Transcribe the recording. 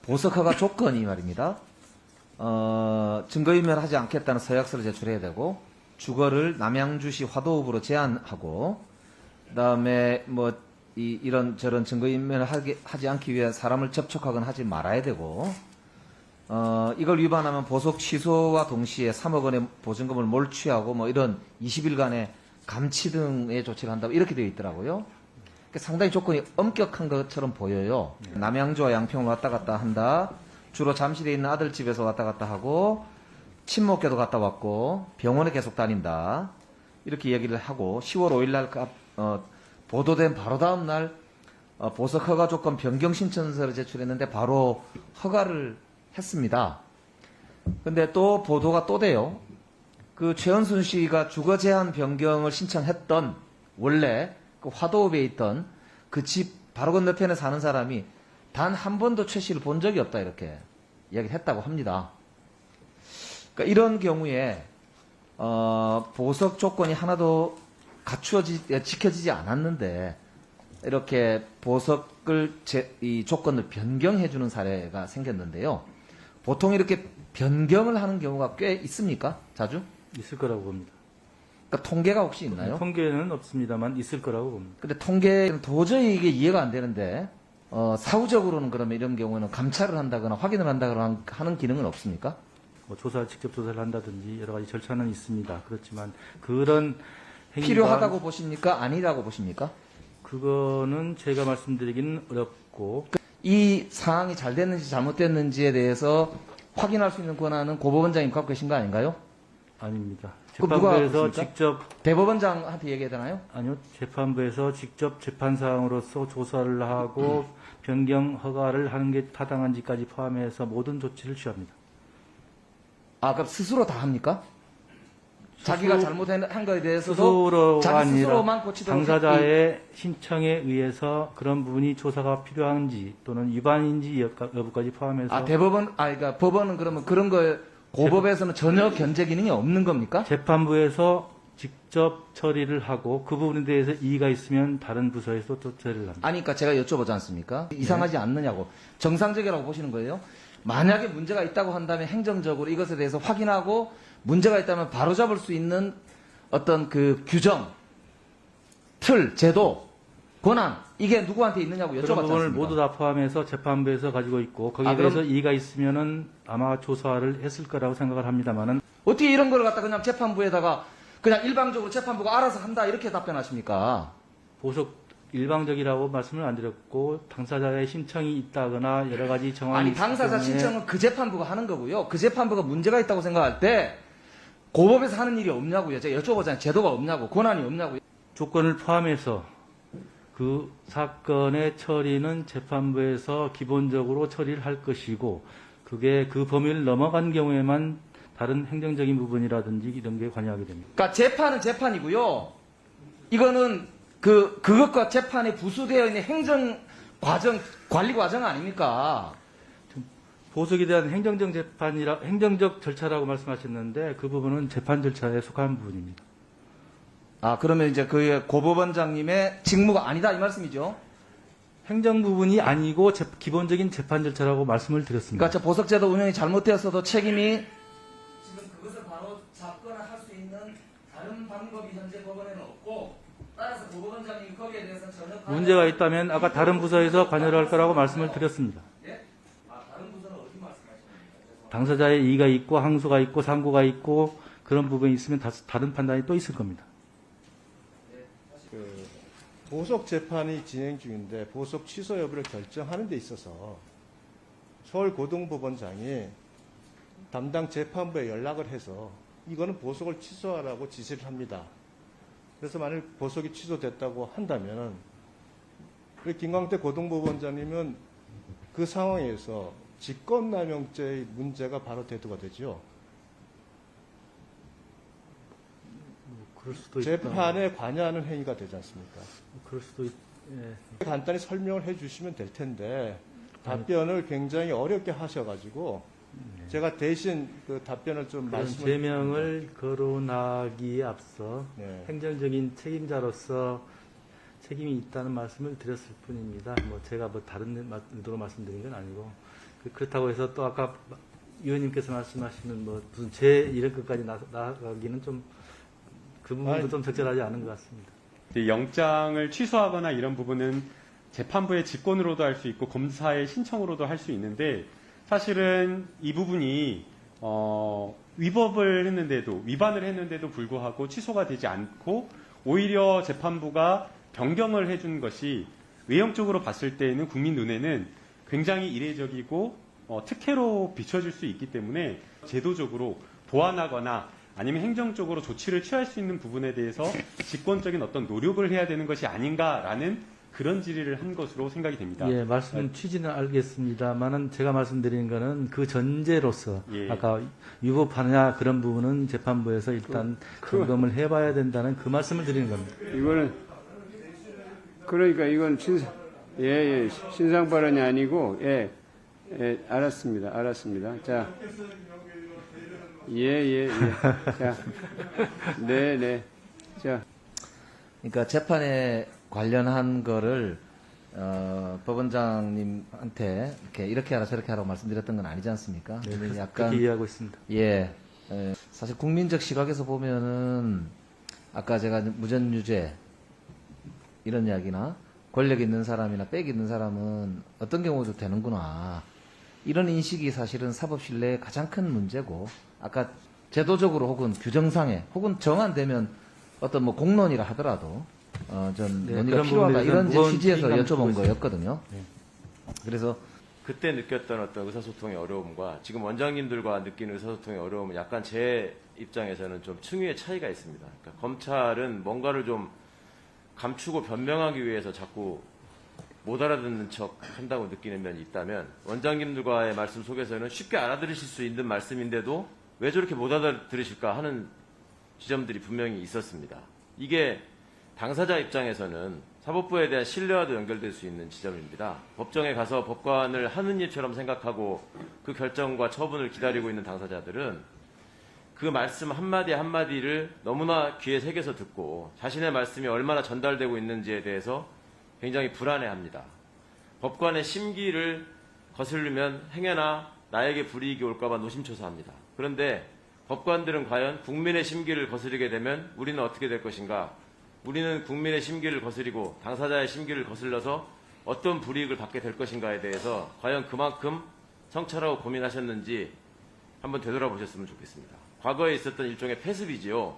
보석허가 조건이 말입니다. 증거인멸하지 않겠다는 서약서를 제출해야 되고, 주거를 남양주시 화도읍으로 제한하고, 그다음에 뭐 이런 저런 증거인멸을 하지 않기 위해 사람을 접촉하거나 하지 말아야 되고, 이걸 위반하면 보석 취소와 동시에 3억 원의 보증금을 몰취하고 뭐 이런 20일간의 감치 등의 조치를 한다고 이렇게 되어 있더라고요. 그러니까 상당히 조건이 엄격한 것처럼 보여요. 남양주와 양평을 왔다 갔다 한다. 주로 잠실에 있는 아들 집에서 왔다 갔다 하고, 친목계도 갔다 왔고, 병원에 계속 다닌다. 이렇게 얘기를 하고, 10월 5일 날 보도된 바로 다음 날 보석 허가 조건 변경 신청서를 제출했는데 바로 허가를 했습니다. 근데 또 보도가 또 돼요. 그 최은순 씨가 주거 제한 변경을 신청했던, 원래 그 화도읍에 있던 그 집 바로 건너편에 사는 사람이 단 한 번도 최 씨를 본 적이 없다, 이렇게 이야기를 했다고 합니다. 그러니까 이런 경우에 보석 조건이 하나도 지켜지지 않았는데 이렇게 보석을 이 조건을 변경해주는 사례가 생겼는데요. 보통 이렇게 변경을 하는 경우가 꽤 있습니까? 자주? 있을 거라고 봅니다. 그러니까 통계가 혹시 있나요? 통계는 없습니다만 있을 거라고 봅니다. 근데 통계는 도저히 이게 이해가 안 되는데 사후적으로는 그러면 이런 경우는 감찰을 한다거나 확인을 한다거나 하는 기능은 없습니까? 뭐 직접 조사를 한다든지 여러 가지 절차는 있습니다. 그렇지만 그런 행위가 필요하다고 보십니까? 아니라고 보십니까? 그거는 제가 말씀드리기는 어렵고, 이 상황이 잘 됐는지 잘못됐는지에 대해서 확인할 수 있는 권한은 고법원장님 갖고 계신 거 아닌가요? 아닙니다. 그럼 누가 재판부에서 있습니까? 직접 대법원장한테 얘기해야 되나요? 아니요, 재판부에서 직접 재판 사항으로서 조사를 하고 변경 허가를 하는 게 타당한지까지 포함해서 모든 조치를 취합니다. 아, 그럼 스스로 다 합니까? 자기가 잘못한 거에 대해서도 스스로가 자기 아니라 스스로만 고치도록 당사자의 신청에 의해서 그런 부분이 조사가 필요한지 또는 위반인지 여부까지 포함해서 그러니까 법원은 그러면 그런 거 고법에서는 전혀 견제 기능이 없는 겁니까? 재판부에서 직접 처리를 하고 그 부분에 대해서 이의가 있으면 다른 부서에서 또 처리를 합니다. 아니, 그러니까 제가 여쭤보지 않습니까? 이상하지 않느냐고. 정상적이라고 보시는 거예요? 만약에 문제가 있다고 한다면 행정적으로 이것에 대해서 확인하고 문제가 있다면 바로잡을 수 있는 어떤 그 규정, 틀, 제도, 권한, 이게 누구한테 있느냐고 여쭤봤지 그런 부분을 않습니까? 모두 다 포함해서 재판부에서 가지고 있고 거기에 대해서 이의가 있으면은 아마 조사를 했을 거라고 생각을 합니다만은 어떻게 이런 걸 갖다 그냥 재판부에다가 그냥 일방적으로 재판부가 알아서 한다 이렇게 답변하십니까? 보석 일방적이라고 말씀을 안 드렸고 당사자의 신청이 있다거나 여러 가지 정황이 아니, 당사자 있기 때문에 신청은 그 재판부가 하는 거고요. 그 재판부가 문제가 있다고 생각할 때 고법에서 하는 일이 없냐고요. 제가 여쭤보잖아요. 제도가 없냐고, 권한이 없냐고요. 조건을 포함해서 그 사건의 처리는 재판부에서 기본적으로 처리를 할 것이고 그게 그 범위를 넘어간 경우에만 다른 행정적인 부분이라든지 이런 게 관여하게 됩니다. 그러니까 재판은 재판이고요. 이거는 그것과 재판에 부수되어 있는 행정 과정, 관리 과정 아닙니까? 보석에 대한 행정적 절차라고 말씀하셨는데 그 부분은 재판 절차에 속한 부분입니다. 아, 그러면 이제 그 고법원장님의 직무가 아니다 이 말씀이죠? 행정 부분이 아니고 기본적인 재판 절차라고 말씀을 드렸습니다. 그러니까 저 보석제도 운영이 잘못되었어도 책임이 지금 그것을 바로 잡거나 할 수 있는 다른 방법이 현재 법원에는 없고 따라서 고법원장님이 거기에 대해서 전혀 문제가 있다면 아까 다른 부서에서 관여를 할 거라고 말씀을 드렸습니다. 예? 아, 다른 부서는 어디 말씀하시는 당사자의 이의가 있고 항소가 있고 상고가 있고 그런 부분이 있으면 다른 판단이 또 있을 겁니다. 그 보석 재판이 진행 중인데 보석 취소 여부를 결정하는 데 있어서 서울고등법원장이 담당 재판부에 연락을 해서 이거는 보석을 취소하라고 지시를 합니다. 그래서 만약 보석이 취소됐다고 한다면 우리 김광태 고등법원장님은 그 상황에서 직권남용죄의 문제가 바로 대두가 되죠. 그럴 수도 재판에 관여하는 행위가 되지 않습니까? 그럴 수도 예. 간단히 설명을 해주시면 될 텐데 답변을 굉장히 어렵게 하셔가지고 제가 대신 그 답변을 좀 그런 말씀을 제명을 거론하기에 앞서 네. 행정적인 책임자로서 책임이 있다는 말씀을 드렸을 뿐입니다. 뭐 제가 뭐 다른 의도로 말씀드린 건 아니고 그렇다고 해서 또 아까 위원님께서 말씀하시는 뭐 무슨 죄 이런 것까지 나가기는 좀 그 부분도 아니, 좀 적절하지 않은 것 같습니다. 영장을 취소하거나 이런 부분은 재판부의 직권으로도 할 수 있고 검사의 신청으로도 할 수 있는데 사실은 이 부분이 위반을 했는데도 불구하고 취소가 되지 않고 오히려 재판부가 변경을 해준 것이 외형적으로 봤을 때에는 국민 눈에는 굉장히 이례적이고 특혜로 비춰질 수 있기 때문에 제도적으로 보완하거나 아니면 행정적으로 조치를 취할 수 있는 부분에 대해서 직권적인 어떤 노력을 해야 되는 것이 아닌가라는 그런 질의를 한 것으로 생각이 됩니다. 예, 말씀 취지는 알겠습니다만은 제가 말씀드리는 거는 그 전제로서 예. 아까 위법하냐 그런 부분은 재판부에서 일단 점검을 해봐야 된다는 그 말씀을 드리는 겁니다. 이거는 그러니까 이건 신상 발언이 아니고 알았습니다. 자, 자, 네. 자, 그러니까 재판에 관련한 거를 법원장님한테 이렇게 하라 저렇게 하라고 말씀드렸던 건 아니지 않습니까? 네, 약간 그렇게 이해하고 있습니다. 사실 국민적 시각에서 보면은 아까 제가 무전유죄 이런 이야기나 권력 있는 사람이나 빽 있는 사람은 어떤 경우도 되는구나 이런 인식이 사실은 사법신뢰의 가장 큰 문제고 아까 제도적으로 혹은 규정상에 혹은 정안되면 어떤 뭐 공론이라 하더라도 전 네, 논의가 그런 필요하다 부분에 이런 무거운 취지에서 책임감을 여쭤본 두고 있습니다. 거였거든요. 그래서 그때 느꼈던 어떤 의사소통의 어려움과 지금 원장님들과 느끼는 의사소통의 어려움은 약간 제 입장에서는 좀 층위의 차이가 있습니다. 그러니까 검찰은 뭔가를 좀 감추고 변명하기 위해서 자꾸 못 알아듣는 척 한다고 느끼는 면이 있다면 원장님들과의 말씀 속에서는 쉽게 알아들으실 수 있는 말씀인데도 왜 저렇게 못 알아들으실까 하는 지점들이 분명히 있었습니다. 이게 당사자 입장에서는 사법부에 대한 신뢰와도 연결될 수 있는 지점입니다. 법정에 가서 법관을 하는 일처럼 생각하고 그 결정과 처분을 기다리고 있는 당사자들은 그 말씀 한마디 한마디를 너무나 귀에 새겨서 듣고 자신의 말씀이 얼마나 전달되고 있는지에 대해서 굉장히 불안해합니다. 법관의 심기를 거스르면 행여나 나에게 불이익이 올까봐 노심초사합니다. 그런데 법관들은 과연 국민의 심기를 거스르게 되면 우리는 어떻게 될 것인가? 우리는 국민의 심기를 거스리고 당사자의 심기를 거슬러서 어떤 불이익을 받게 될 것인가에 대해서 과연 그만큼 성찰하고 고민하셨는지 한번 되돌아보셨으면 좋겠습니다. 과거에 있었던 일종의 패습이지요.